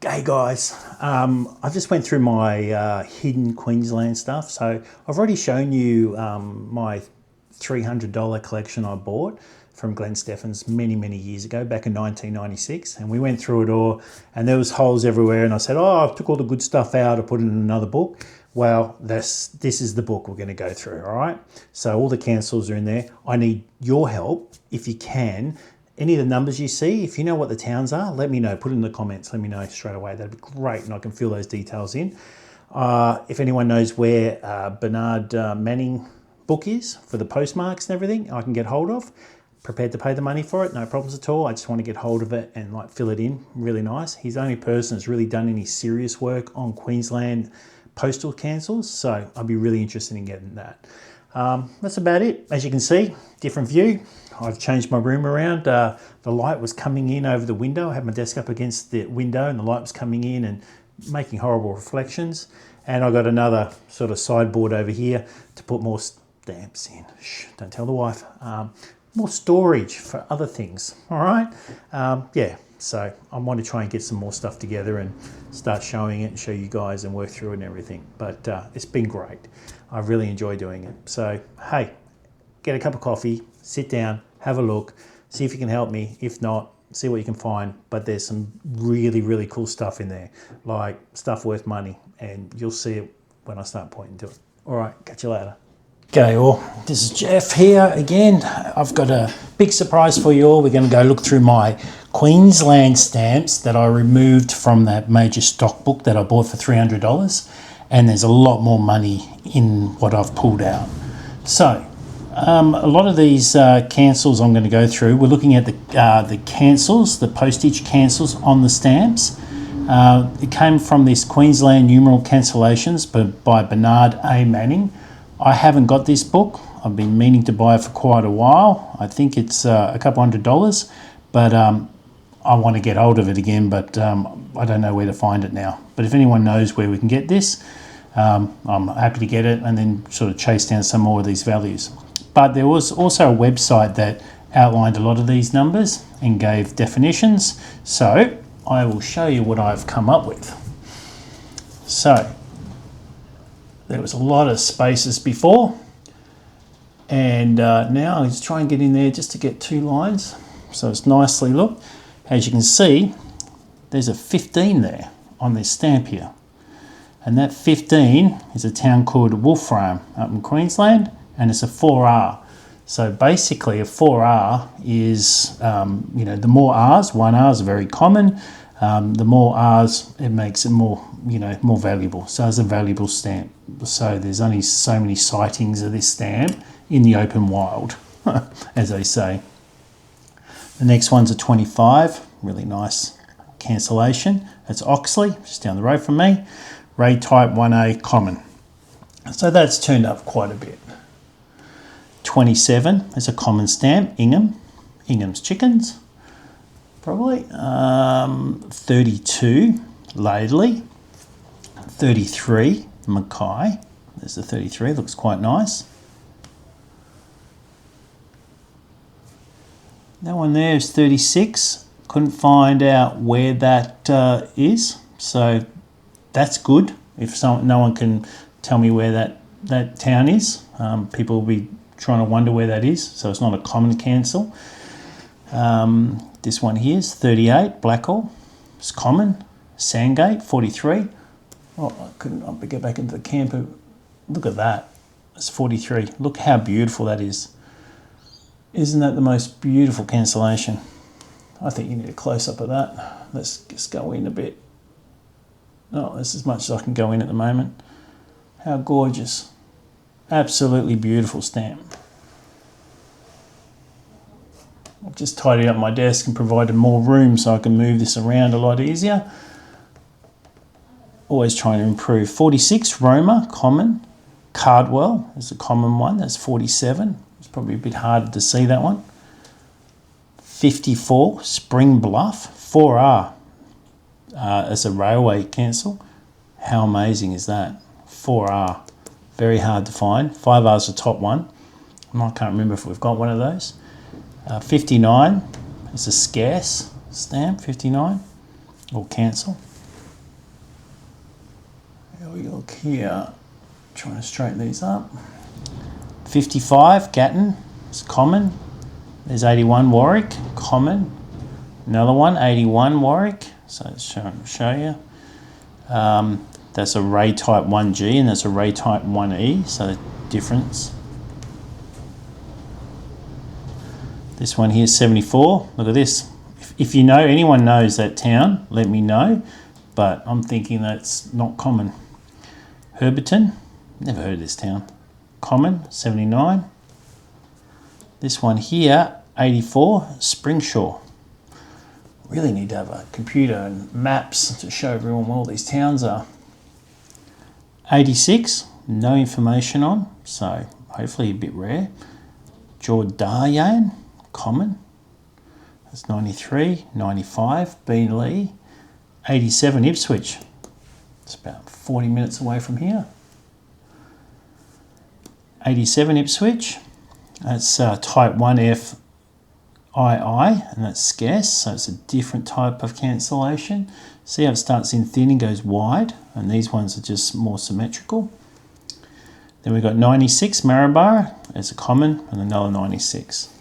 Hey guys, I just went through my hidden Queensland stuff. So I've already shown you my $300 collection I bought from Glenn Steffens many years ago, back in 1996. And we went through it all and there was holes everywhere. And I said, oh, I took all the good stuff out, I put it in another book. Well, this is the book we're going to go through, all right? So all the cancels are in there. I need your help, if you can. Any of the numbers you see, if you know what the towns are, let me know. Put it in the comments. Let me know straight away. That'd be great, and I can fill those details in. If anyone knows where Bernard Manning book is for the postmarks and everything, I can get hold of. Prepared to pay the money for it, no problems at all. I just want to get hold of it and like fill it in. Really nice. He's the only person that's really done any serious work on Queensland postal cancels, so I'd be really interested in getting that. That's about it. As you can see, different view. I've changed my room around. The light was coming in over the window. I had my desk up against the window and the light was coming in and making horrible reflections. And I got another sort of sideboard over here to put more stamps in. Shh, don't tell the wife. More storage for other things, all right? Yeah, so I want to try and get some more stuff together and start showing it and show you guys and work through it and everything. But it's been great. I really enjoy doing it. So, hey, get a cup of coffee, sit down, have a look, see if you can help me. If not, see what you can find. But there's some really cool stuff in there, like stuff worth money, and you'll see it when I start pointing to it. All right, catch you later. G'day all, this is Jeff here again. I've got a big surprise for you all. We're going to go look through my Queensland stamps that I removed from that major stock book that I bought for $300. And there's a lot more money in what I've pulled out. So, a lot of these cancels I'm going to go through. We're looking at the cancels, the postage cancels on the stamps. It came from this Queensland numeral cancellations by Bernard A. Manning. I haven't got this book. I've been meaning to buy it for quite a while. I think it's a couple $100, but I want to get hold of it again, but I don't know where to find it now. But if anyone knows where we can get this, I'm happy to get it and then sort of chase down some more of these values. But there was also a website that outlined a lot of these numbers and gave definitions. So I will show you what I've come up with. So there was a lot of spaces before, and now I just try and get in there just to get two lines. So it's nicely looked. As you can see, there's a 15 there on this stamp here. And that 15 is a town called Wolfram up in Queensland, and it's a 4R. So basically a 4R is, the more R's, 1R is very common. The more R's, it makes it more, more valuable. So it's a valuable stamp. So there's only so many sightings of this stamp in the open wild, as they say. The next one's a 25, really nice cancellation. It's Oxley, just down the road from me. Ray type 1A common. So that's turned up quite a bit. 27 is a common stamp, Ingham's Chickens, probably. 32, Laidley. 33, Mackay. There's the 33, looks quite nice. That one there is 36. Couldn't find out where that is, so that's good. If no one can tell me where that town is, people will be trying to wonder where that is. So it's not a common cancel. This one here is 38, Blackhall. It's common. Sandgate, 43. Oh, I couldn't get back into the camper. Look at that. It's 43. Look how beautiful that is. Isn't that the most beautiful cancellation? I think you need a close-up of that. Let's just go in a bit. Oh, that's as much as I can go in at the moment. How gorgeous. Absolutely beautiful stamp. I've just tidied up my desk and provided more room so I can move this around a lot easier. Always trying to improve. 46, Roma, common. Cardwell is a common one, that's 47. It's probably a bit harder to see that one. 54, Spring Bluff, 4R. As a railway cancel. How amazing is that? 4R. Very hard to find. 5R is the top one. I can't remember if we've got one of those. 59 is a scarce stamp, 59, or cancel. Here we look here, trying to straighten these up. 55, Gatton, it's common. There's 81, Warwick, common. Another one, 81, Warwick, so let's show you. That's a Ray type 1G and that's a Ray type 1E, so the difference. This one here is 74, look at this. If you know, anyone knows that town, let me know, but I'm thinking that's not common. Herberton, never heard of this town. Common, 79. This one here, 84, Springshaw. Really need to have a computer and maps to show everyone where all these towns are. 86, no information on, so hopefully a bit rare. Jordayan, common. That's 93, 95, Beenleigh. 87, Ipswich. It's about 40 minutes away from here. 87, Ipswich. That's type 1F II, and that's scarce, so it's a different type of cancellation. See how it starts in thin and goes wide, and these ones are just more symmetrical. Then we've got 96, Maryborough, as a common, and another 96.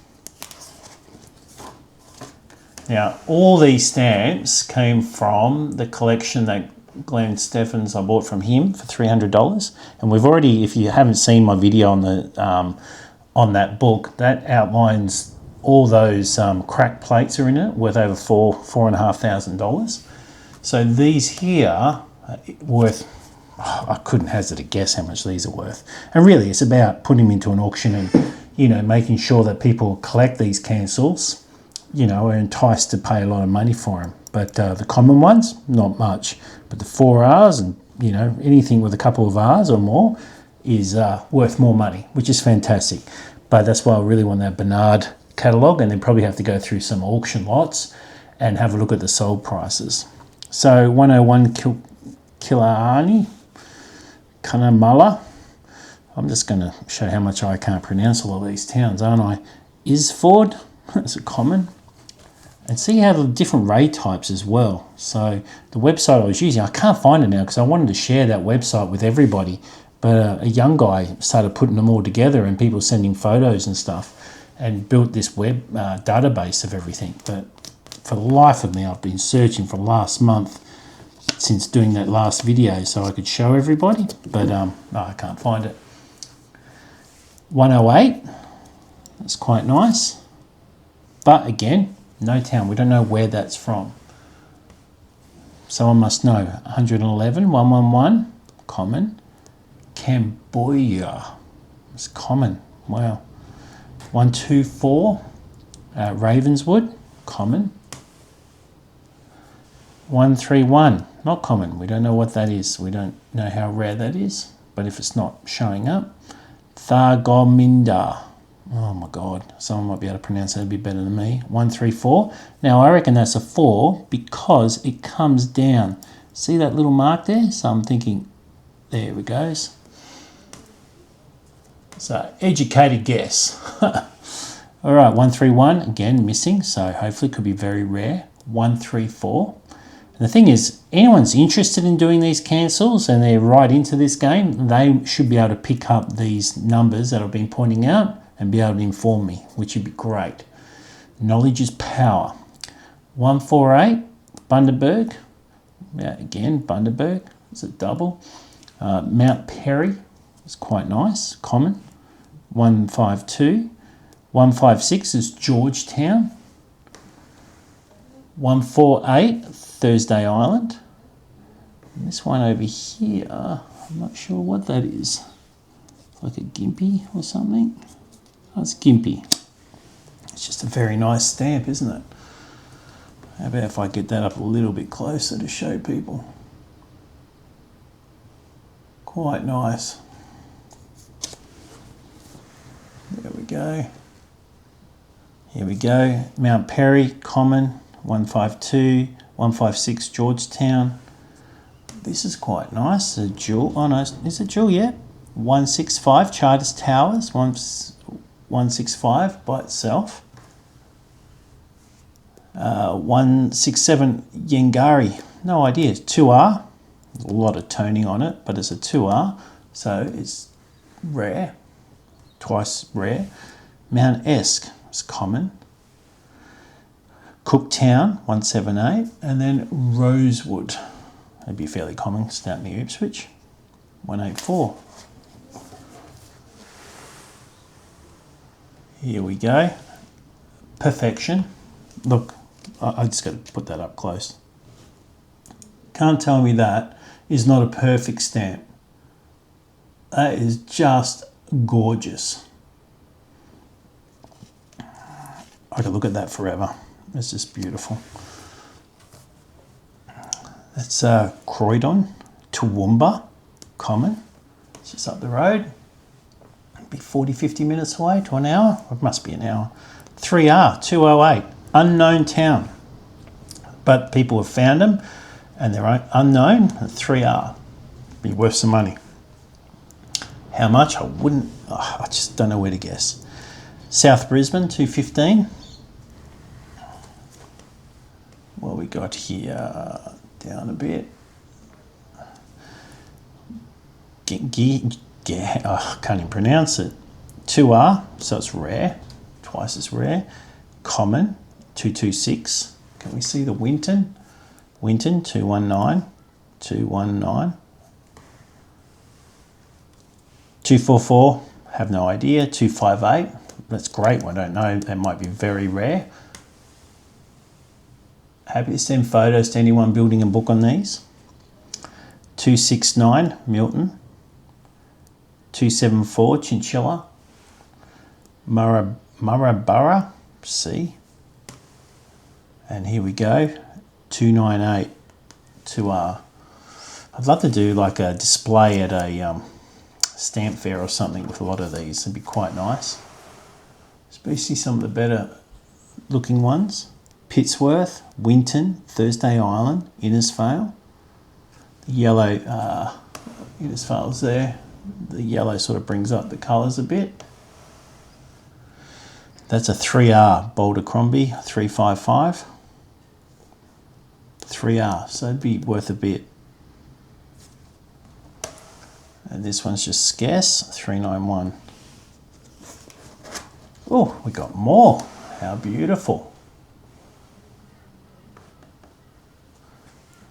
Now, all these stamps came from the collection that Glenn Steffens, I bought from him for $300, and we've already, if you haven't seen my video on the on that book, that outlines all those cracked plates are in it, worth over $4,500. So these here are worth, I couldn't hazard a guess how much these are worth. And really, it's about putting them into an auction and, you know, making sure that people collect these cancels, you know, are enticed to pay a lot of money for them. But the common ones, not much. But the 4Rs and, you know, anything with a couple of Rs or more is worth more money, which is fantastic. But that's why I really want that Bernard catalogue, and then probably have to go through some auction lots and have a look at the sold prices. So 101 Killarney, Cunnamulla. I'm just going to show how much I can't pronounce all of these towns, aren't I? Isford, that's a common. And see how the different ray types as well. So the website I was using, I can't find it now because I wanted to share that website with everybody. But a young guy started putting them all together and people sending photos and stuff and built this web database of everything. But for the life of me, I've been searching for last month since doing that last video so I could show everybody. But no, I can't find it. 108, that's quite nice. But again, no town. We don't know where that's from. Someone must know. 111, 111, common. Cambodia, it's common. Wow. 124, Ravenswood, common. 131, not common. We don't know what that is. We don't know how rare that is. But if it's not showing up, Thargomindah. Oh my God, someone might be able to pronounce that a bit better than me. 134. Now I reckon that's a 4 because it comes down. See that little mark there? So I'm thinking, there it goes. So educated guess. All right, 131, again missing, so hopefully it could be very rare. 134. And the thing is, anyone's interested in doing these cancels and they're right into this game, they should be able to pick up these numbers that I've been pointing out and be able to inform me, which would be great. Knowledge is power. 148, Bundaberg. Yeah, again, Bundaberg. It's a double. Mount Perry is quite nice, common. 152. 156 is Georgetown. 148, Thursday Island. And this one over here, I'm not sure what that is. It's like a gimpy or something. Oh, it's gimpy. It's just a very nice stamp, isn't it? How about if I get that up a little bit closer to show people? Quite nice. There we go. Here we go. Mount Perry, common. 152, 156 Georgetown. This is quite nice. A jewel. Oh no, is it jewel yet? 165 Charters Towers. 165 by itself. 167 Yengari. No idea. 2R. A lot of toning on it, but it's a 2R, so it's rare, twice rare. Mount Esk is common. Cooktown 178, and then Rosewood, that'd be fairly common, down near Ipswich, 184. Here we go. Perfection. Look, I just got to put that up close. Can't tell me that is not a perfect stamp. That is just gorgeous. I could look at that forever. It's just beautiful. That's Croydon, Toowoomba, common. It's just up the road. It'd be 40-50 minutes away to an hour. It must be an hour. 3R, 208, unknown town. But people have found them and they're unknown. 3R, be worth some money. How much? I just don't know where to guess. South Brisbane, 215. What we got here? Down a bit. I can't even pronounce it. 2R, so it's rare, twice as rare. Common, 226. Can we see the Winton? Winton, 219, 219. 244, have no idea. 258, that's great. I don't know, that might be very rare. Happy to send photos to anyone building a book on these. 269, Milton. 274, Chinchilla. Murrabburra, C. And here we go, 298, 2R. I'd love to do like a display at a stamp fair or something with a lot of these. It'd be quite nice. Especially some of the better looking ones. Pittsworth, Winton, Thursday Island, Innisfail. The yellow Innisfail's there. The yellow sort of brings up the colours a bit. That's a 3R, Boulder Crombie, 355. 3R, so it'd be worth a bit. And this one's just scarce, 391. Oh, we got more. How beautiful.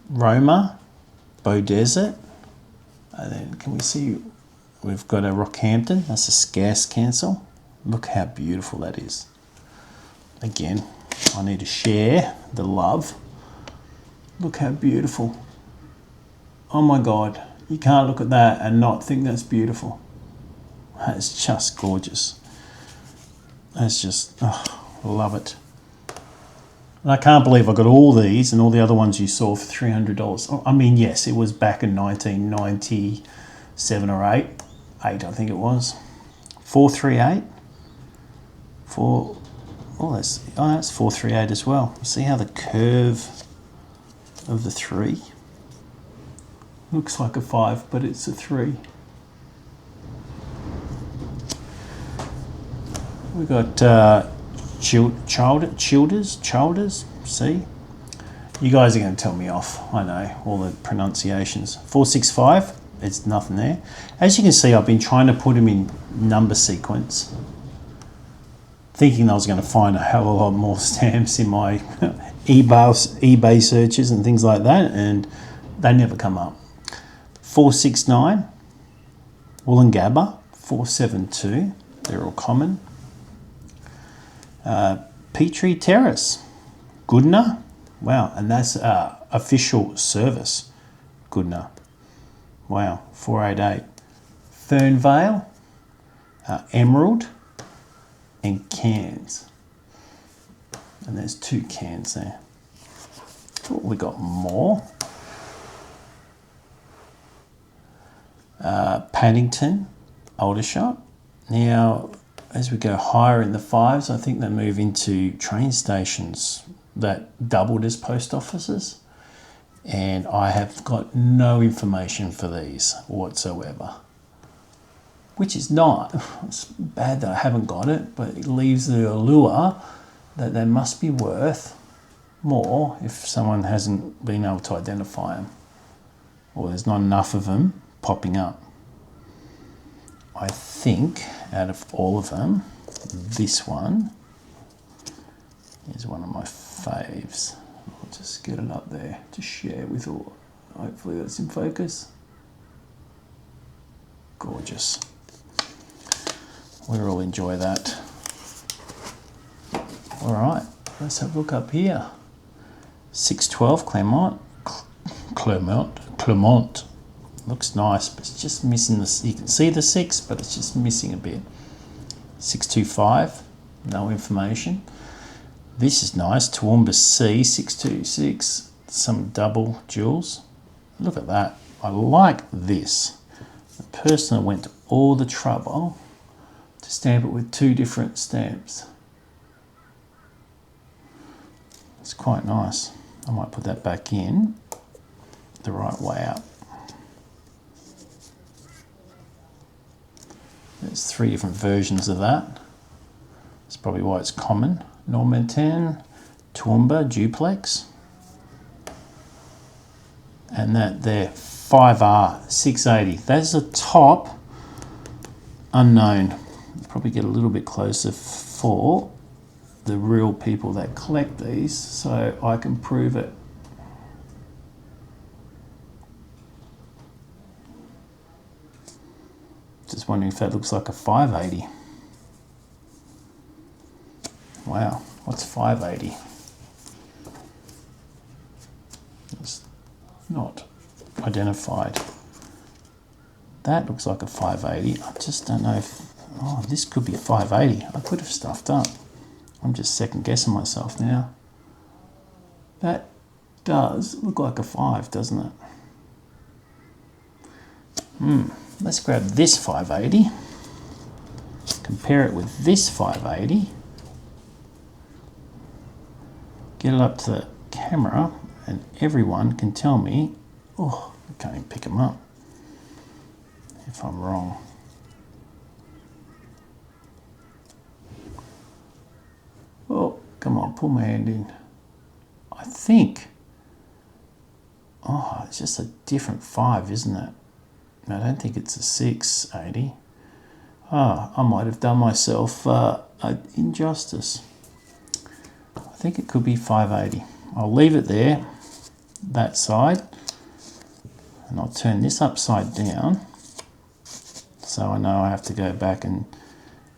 Roma, Bow Desert. And then can we see we've got a Rockhampton. That's a scarce cancel. Look how beautiful that is. Again, I need to share the love. Look how beautiful. Oh my God, you can't look at that and not think that's beautiful. That's just gorgeous. That's just, oh, love it. And I can't believe I got all these and all the other ones you saw for $300. Oh, I mean, yes, it was back in 1997 or 8 I think it was. 438. That's 438 as well. See how the curve of the 3 looks like a 5, but it's a 3. We got Childers, see? You guys are going to tell me off, I know, all the pronunciations. 465, it's nothing there. As you can see, I've been trying to put them in number sequence, thinking I was going to find a hell of a lot more stamps in my eBay searches and things like that, and they never come up. 469, Wollongabba, 472, they're all common. Petrie Terrace, Goodna, wow, and that's official service, Goodna, wow, 488. Fernvale, Emerald, and Cairns, and there's 2 Cairns there. Oh, we got more. Paddington, Aldershot. Now, as we go higher in the 5s, I think they move into train stations that doubled as post offices. And I have got no information for these whatsoever. Which is not, it's bad that I haven't got it, but it leaves the allure that they must be worth more if someone hasn't been able to identify them. or there's not enough of them popping up. I think out of all of them, this one is one of my faves. I'll just get it up there to share with all. Hopefully that's in focus. Gorgeous. We'll all enjoy that. All right, let's have a look up here. 612 Clermont. Looks nice, but it's just missing this. You can see the 6, but it's just missing a bit. 625, no information. This is nice, Toowoomba C, 626, some double jewels. Look at that. I like this. The person went to all the trouble to stamp it with 2 different stamps. It's quite nice. I might put that back in the right way out. There's 3 different versions of that. That's probably why it's common. Normantin, Toowoomba, Duplex. And that there, 5R, 680. That's the top unknown. Probably get a little bit closer for the real people that collect these so I can prove it. Just wondering if that looks like a 580. Wow, what's 580? It's not identified. That looks like a 580. I just don't know if, oh, this could be a 580. I could have stuffed up. I'm just second guessing myself now. That does look like a 5, doesn't it? Let's grab this 580, compare it with this 580, get it up to the camera, and everyone can tell me, oh, I can't even pick them up if I'm wrong. Oh, come on, pull my hand in. I think, oh, it's just a different 5, isn't it? I don't think it's a 680. Ah, I might have done myself an injustice. I think it could be 580. I'll leave it there, that side, and I'll turn this upside down so I know I have to go back and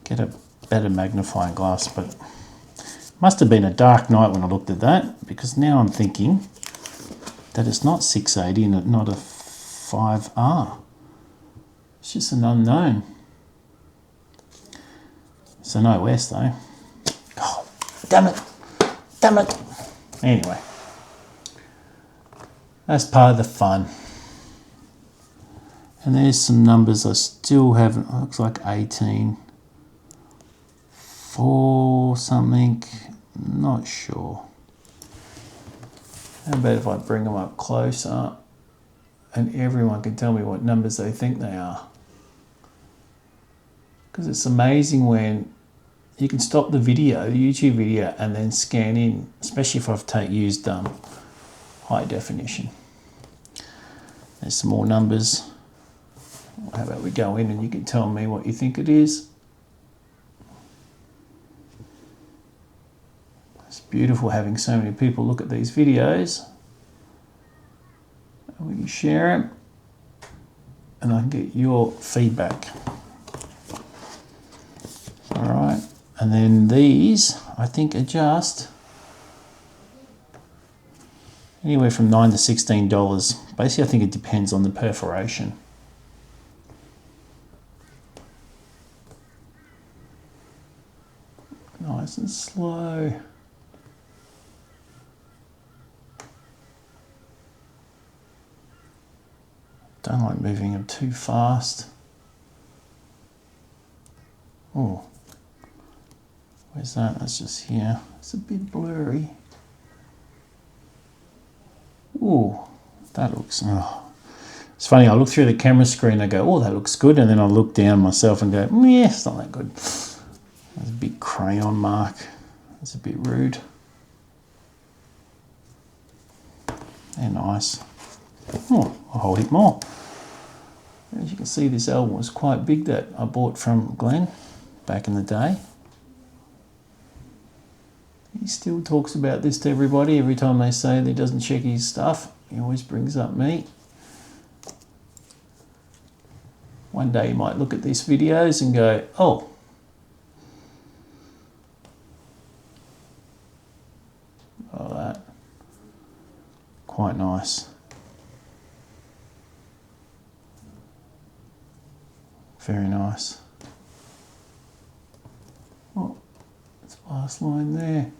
get a better magnifying glass, but it must have been a dark night when I looked at that, because now I'm thinking that it's not 680 and not a 5R. It's just an unknown. So no S though. Oh, damn it. Damn it. Anyway. That's part of the fun. And there's some numbers I still haven't, it looks like 18. 4 something, not sure. How about if I bring them up closer and everyone can tell me what numbers they think they are? Because it's amazing when you can stop the video, the YouTube video, and then scan in, especially if I've used high definition. There's some more numbers. How about we go in and you can tell me what you think it is. It's beautiful having so many people look at these videos. And we can share them and I can get your feedback. All right, and then these I think are just anywhere from $9 to $16. Basically, I think it depends on the perforation. Nice and slow. Don't like moving them too fast. Oh, where's that? That's just here. It's a bit blurry. Oh, that looks, oh. It's funny, I look through the camera screen, I go, oh, that looks good, and then I look down myself and go, yeah, it's not that good. There's a big crayon mark. That's a bit rude. They're nice. Oh, a whole heap more. As you can see, this album was quite big that I bought from Glenn back in the day. He still talks about this to everybody. Every time they say that he doesn't check his stuff, he always brings up me. One day you might look at these videos and go, oh, that. Quite nice. Very nice. Oh, it's the last line there.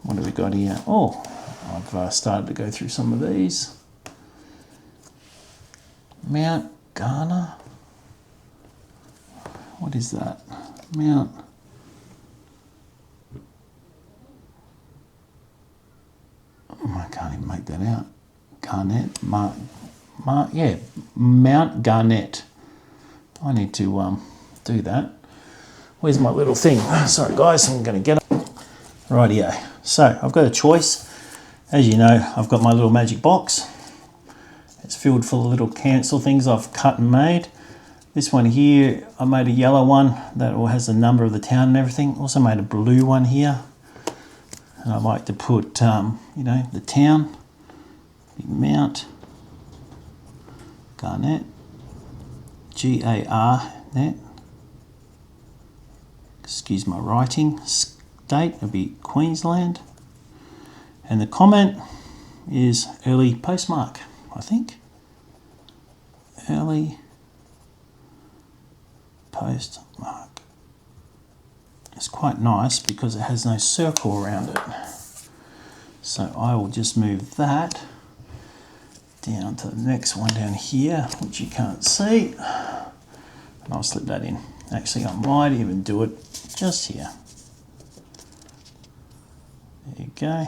What have we got here? Oh, I've started to go through some of these. Mount Garner. What is that? Mount. I can't even make that out. Garnett. Yeah, Mount Garnett. I need to do that. Where's my little thing? Sorry guys, I'm going to get it. Rightio. So I've got a choice. As you know, I've got my little magic box. It's filled full of little cancel things I've cut and made. This one here, I made a yellow one that all has the number of the town and everything. Also made a blue one here. And I like to put, you know, the town, big Mount Garnett, G-A-R-net. Excuse my writing. State will be Queensland. And the comment is early postmark, I think. Early postmark. It's quite nice because it has no circle around it. So I will just move that down to the next one down here, which you can't see. And I'll slip that in. Actually, I might even do it just here. There you go.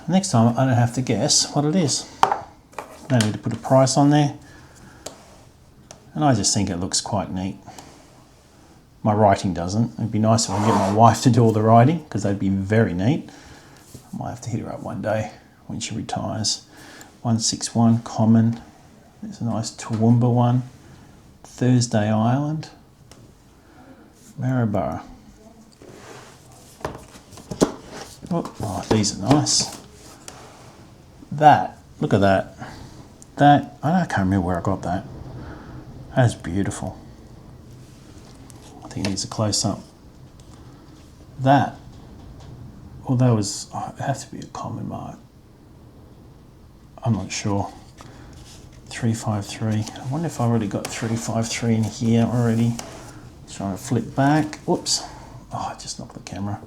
Next time I don't have to guess what it is. No need to put a price on there. And I just think it looks quite neat. My writing doesn't. It'd be nice if I could get my wife to do all the writing, because that'd be very neat. I might have to hit her up one day when she retires. 161 common. There's a nice Toowoomba one. Thursday Island. Maryborough. Oh, these are nice. That, look at that. That, I can't remember where I got that. That's beautiful. I think it needs a close-up. That, well, that was, oh, it has to be a common mark. I'm not sure. 353. I wonder if I already got 353 in here already. Trying to flip back. Whoops. Oh, I just knocked the camera.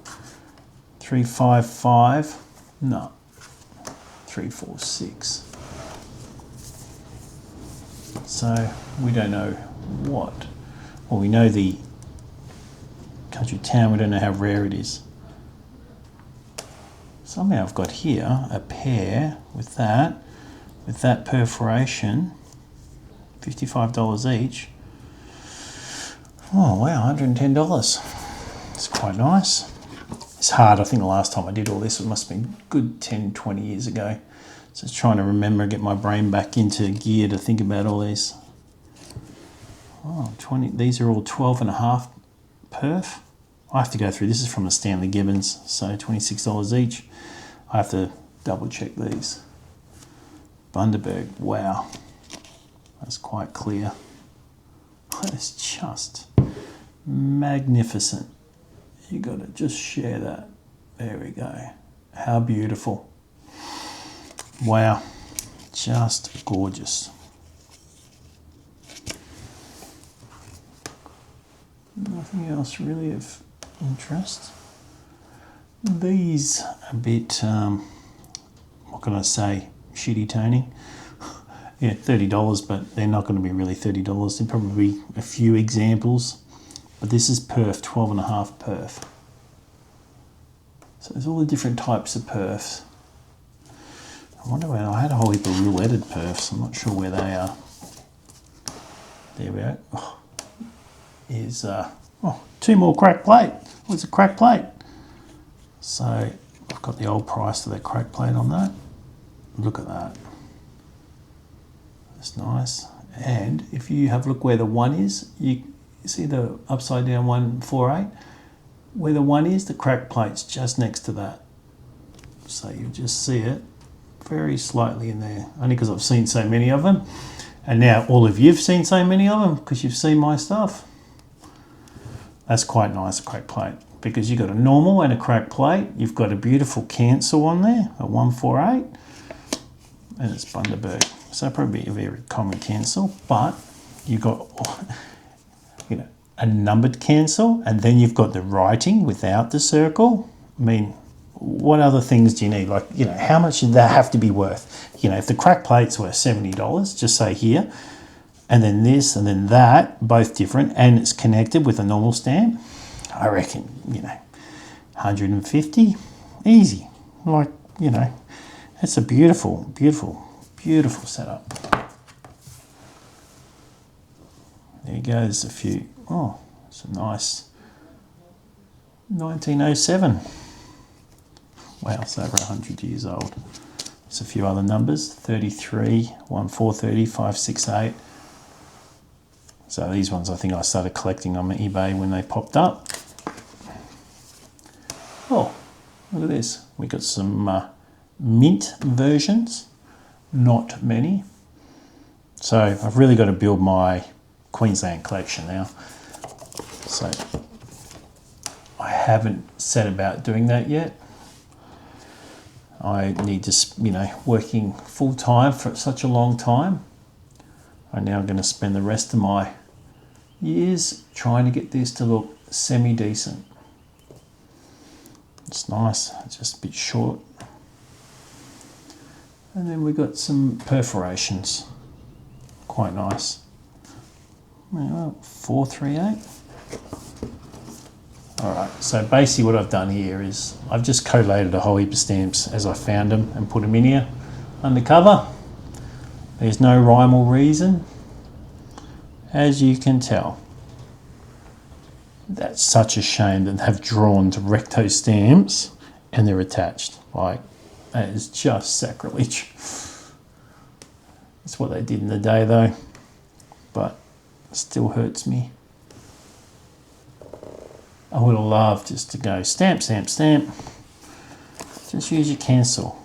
355. No. 346. So we don't know what. Well, we know the country town. We don't know how rare it is. Somehow I've got here a pair with that perforation, $55 each. Oh wow, $110. It's quite nice. It's hard. I think the last time I did all this, it must have been good 10, 20 years ago. So just trying to remember, get my brain back into gear to think about all these. Oh, 20. These are all 12.5 perf. I have to go through. This is from the Stanley Gibbons, so $26 each. I have to double check these. Bundaberg, wow. That's quite clear. It's just magnificent. You got to just share that. There we go. How beautiful. Wow. Just gorgeous. Nothing else really of interest. These a bit, what can I say, shitty toning. Yeah, $30, but they're not going to be really $30. There'll probably be a few examples. But this is perf, 12.5 perf. So there's all the different types of perfs. I wonder where, I had a whole heap of rouletted perfs. I'm not sure where they are. There we go. Oh, here's, two more crack plate. What's a crack plate? So I've got the old price of that crack plate on that. Look at that. That's nice. And if you have a look where the 1 is, you see the upside down 148? Where the 1 is, the crack plate's just next to that. So you just see it very slightly in there, only because I've seen so many of them. And now all of you've seen so many of them because you've seen my stuff. That's quite nice, a crack plate, because you've got a normal and a crack plate. You've got a beautiful cancel on there, a 148, and it's Bundaberg. So probably a very common cancel, but you've got, you know, a numbered cancel, and then you've got the writing without the circle. I mean, what other things do you need? Like, you know, how much did that have to be worth? You know, if the crack plates were $70, just say here, and then this, and then that, both different, and it's connected with a normal stamp, I reckon, you know, 150, easy. Like, you know, it's a beautiful, beautiful, beautiful setup. There you go, there's a few. Oh, it's a nice 1907. Wow, it's over 100 years old. There's a few other numbers, 33, 1430, 568. So these ones I think I started collecting on eBay when they popped up. Oh, look at this. We got some mint versions, not many. So I've really got to build my Queensland collection now. So I haven't set about doing that yet. I need to, you know, working full time for such a long time. I'm now going to spend the rest of my years trying to get this to look semi-decent. It's nice, it's just a bit short. And then we've got some perforations, quite nice. 438. Alright, so basically what I've done here is I've just collated a whole heap of stamps as I found them and put them in here undercover. There's no rhyme or reason, as you can tell. That's such a shame that they've drawn to recto stamps and they're attached. Like, that is just sacrilege. That's what they did in the day though, but it still hurts me. I would have loved just to go stamp, stamp, stamp. Just use your cancel.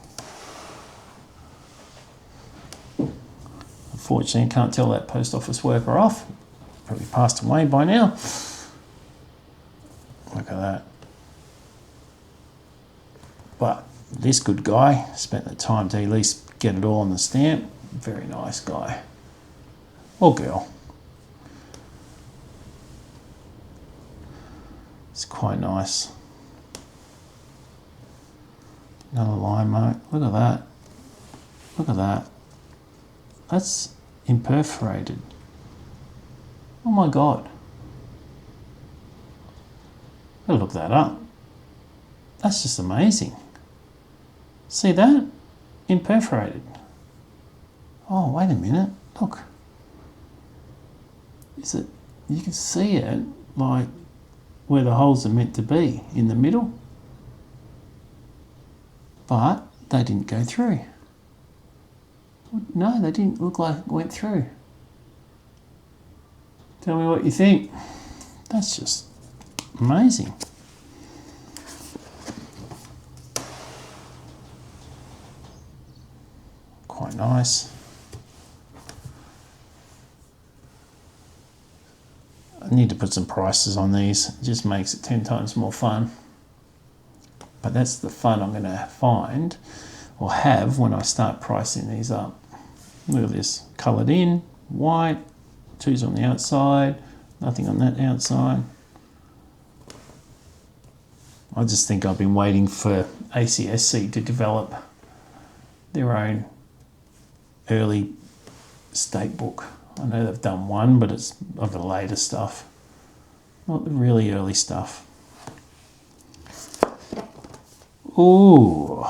Unfortunately, I can't tell that post office worker off. Probably passed away by now. Look at that. But this good guy spent the time to at least get it all on the stamp. Very nice guy. Or girl. It's quite nice. Another line mark. Look at that. Look at that. That's imperforated. Oh my God. Gotta look that up. That's just amazing. See that? Imperforated. Oh, wait a minute. Look. Is it? You can see it like where the holes are meant to be in the middle, but they didn't go through. No, they didn't look like it went through. Tell me what you think. That's just amazing. Quite nice. I need to put some prices on these. It just makes it 10 times more fun. But that's the fun I'm going to find or have when I start pricing these up. Look at this. Coloured in, white, 2's on the outside, nothing on that outside. I just think I've been waiting for ACSC to develop their own early state book. I know they've done one, but it's of the later stuff, not the really early stuff. Ooh,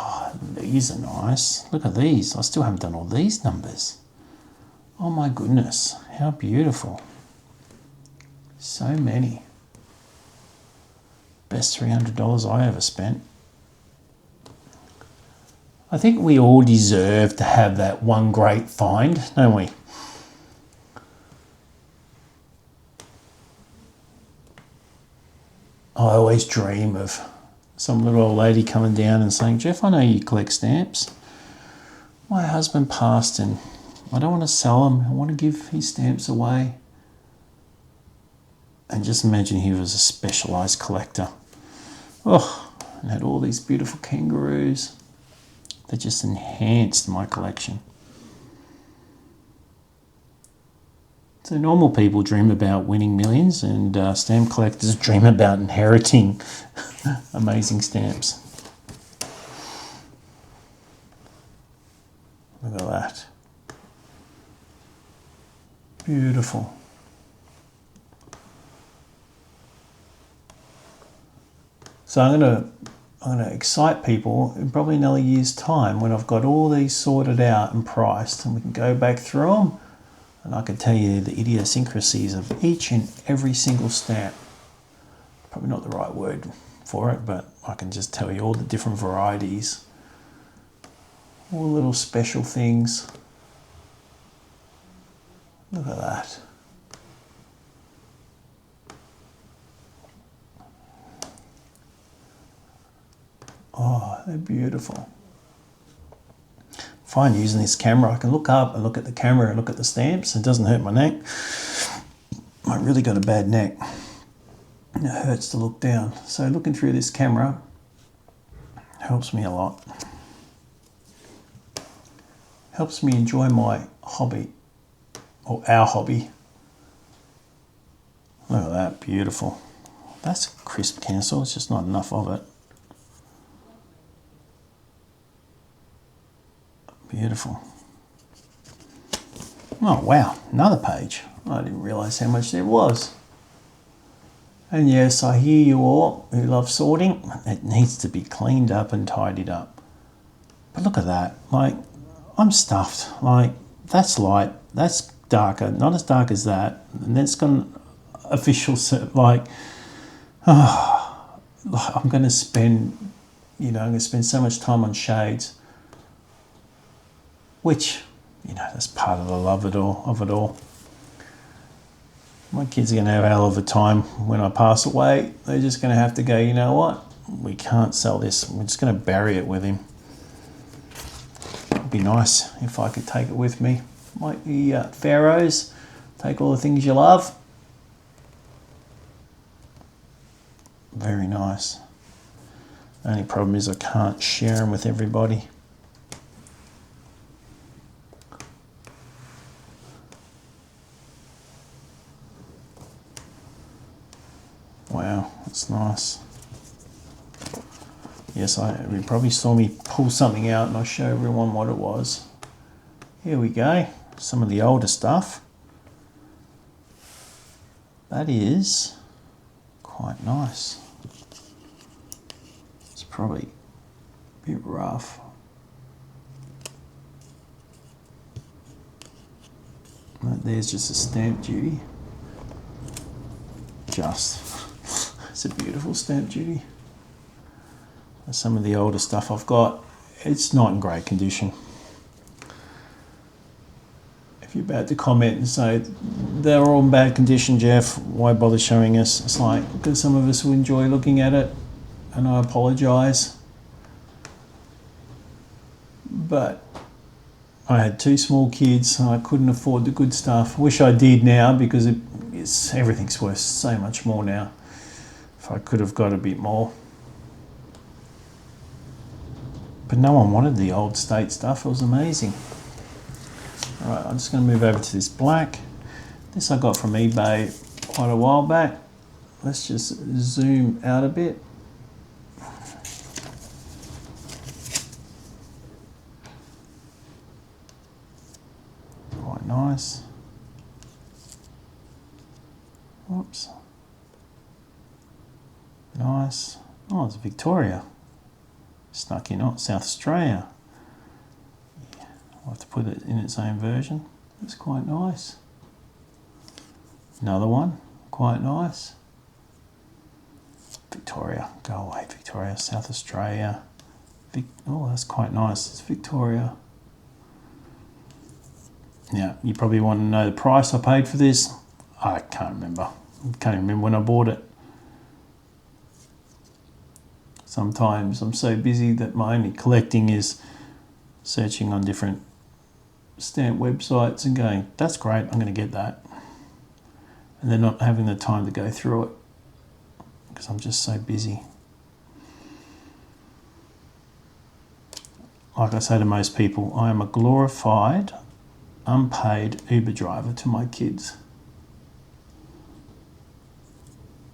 these are nice. Look at these. I still haven't done all these numbers. Oh my goodness, how beautiful. So many. Best $300 I ever spent. I think we all deserve to have that one great find, don't we? I always dream of some little old lady coming down and saying, Jeff, I know you collect stamps. My husband passed and I don't want to sell them. I want to give his stamps away. And just imagine he was a specialised collector. Oh, and had all these beautiful kangaroos that just enhanced my collection. So normal people dream about winning millions, and stamp collectors dream about inheriting amazing stamps. Look at that. Beautiful. So I'm gonna excite people in probably another year's time when I've got all these sorted out and priced, and we can go back through them, and I can tell you the idiosyncrasies of each and every single stamp. Probably not the right word for it, but I can just tell you all the different varieties, all the little special things. Look at that. Oh, they're beautiful. Fine using this camera. I can look up and look at the camera and look at the stamps. It doesn't hurt my neck. I really got a bad neck. It hurts to look down. So looking through this camera helps me a lot. Helps me enjoy my hobby, or our hobby. Look at that, beautiful. That's crisp cancel, it's just not enough of it. Beautiful. Oh wow, another page. I didn't realise how much there was. And yes, I hear you all who love sorting. It needs to be cleaned up and tidied up. But look at that, like, I'm stuffed. Like, that's light, that's darker, not as dark as that. And that's got official, like, I'm going to spend, I'm going to spend so much time on shades. Which, that's part of the love of it all. My kids are going to have a hell of a time when I pass away. They're just going to have to go, you know what? We can't sell this. We're just going to bury it with him. It'd be nice if I could take it with me. Like the pharaohs, take all the things you love. Very nice. The only problem is I can't share them with everybody. Wow, that's nice. Yes, you probably saw me pull something out and I'll show everyone what it was. Here we go, some of the older stuff. That is quite nice. It's probably a bit rough. There's just a stamp duty. It's a beautiful stamp duty. Some of the older stuff I've got, it's not in great condition. If you're about to comment and say, they're all in bad condition, Jeff, why bother showing us? It's like, because some of us will enjoy looking at it, and I apologise. But I had 2 small kids and I couldn't afford the good stuff. Wish I did now, because everything's worth so much more now. If I could have got a bit more. But no one wanted the old state stuff. It was amazing. All right, I'm just going to move over to this black. This I got from eBay quite a while back. Let's just zoom out a bit. Quite nice. Whoops. Nice. Oh, it's Victoria. Snuck in South Australia. Yeah, I'll have to put it in its own version. That's quite nice. Another one, quite nice. Victoria, go away Victoria, South Australia. Oh, that's quite nice. It's Victoria. Now, you probably want to know the price I paid for this. I can't remember. I can't even remember when I bought it. Sometimes I'm so busy that my only collecting is searching on different stamp websites and going, that's great, I'm going to get that. And then not having the time to go through it because I'm just so busy. Like I say to most people, I am a glorified, unpaid Uber driver to my kids.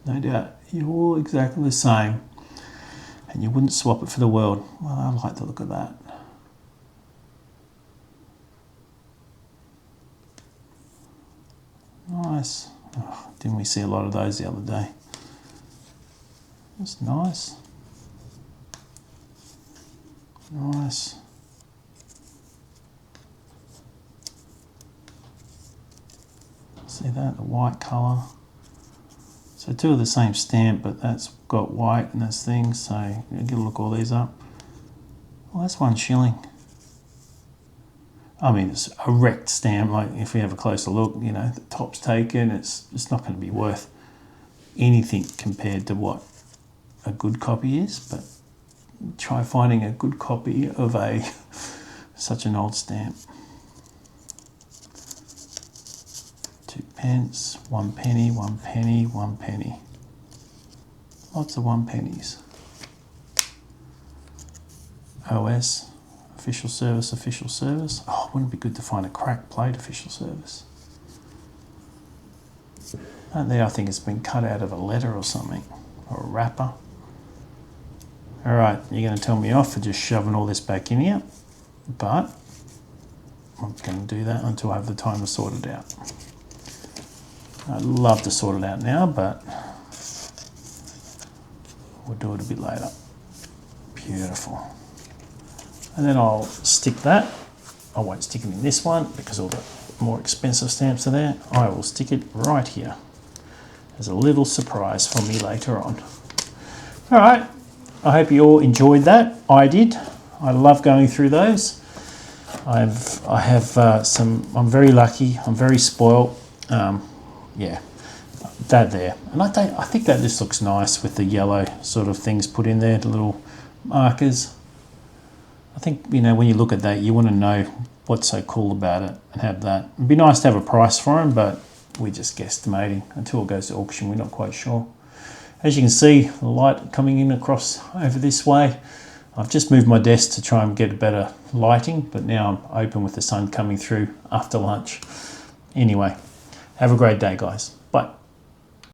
No doubt, you're all exactly the same and you wouldn't swap it for the world. Well, I like the look of that. Nice. Oh, didn't we see a lot of those the other day? That's nice. Nice. See that? The white colour. So two of the same stamp, but that's got white and that's things. So you get a look all these up. Well, that's $1 I mean, it's a wrecked stamp. Like if we have a closer look, you know, the top's taken. It's not going to be worth anything compared to what a good copy is. But try finding a good copy of such an old stamp. 2 pence, 1 penny, 1 penny, 1 penny. Lots of 1 pennies. OS. Official service, official service. Oh, wouldn't it be good to find a cracked plate official service? That there, I think it's been cut out of a letter or something, or a wrapper. All right, you're going to tell me off for just shoving all this back in here, but I'm going to do that until I have the time to sort it out. I'd love to sort it out now, but we'll do it a bit later. Beautiful. And then I'll stick that. I won't stick it in this one because all the more expensive stamps are there. I will stick it right here as a little surprise for me later on. All right, I hope you all enjoyed that. I did. I love going through those. I have some, I'm very lucky, I'm very spoiled. Yeah, that there. And I think that just looks nice with the yellow sort of things put in there, the little markers. I think, you know, when you look at that, you want to know what's so cool about it and have that. It'd be nice to have a price for them, but we're just guesstimating. Until it goes to auction, we're not quite sure. As you can see, the light coming in across over this way. I've just moved my desk to try and get a better lighting, but now I'm open with the sun coming through after lunch. Anyway, have a great day, guys. Bye.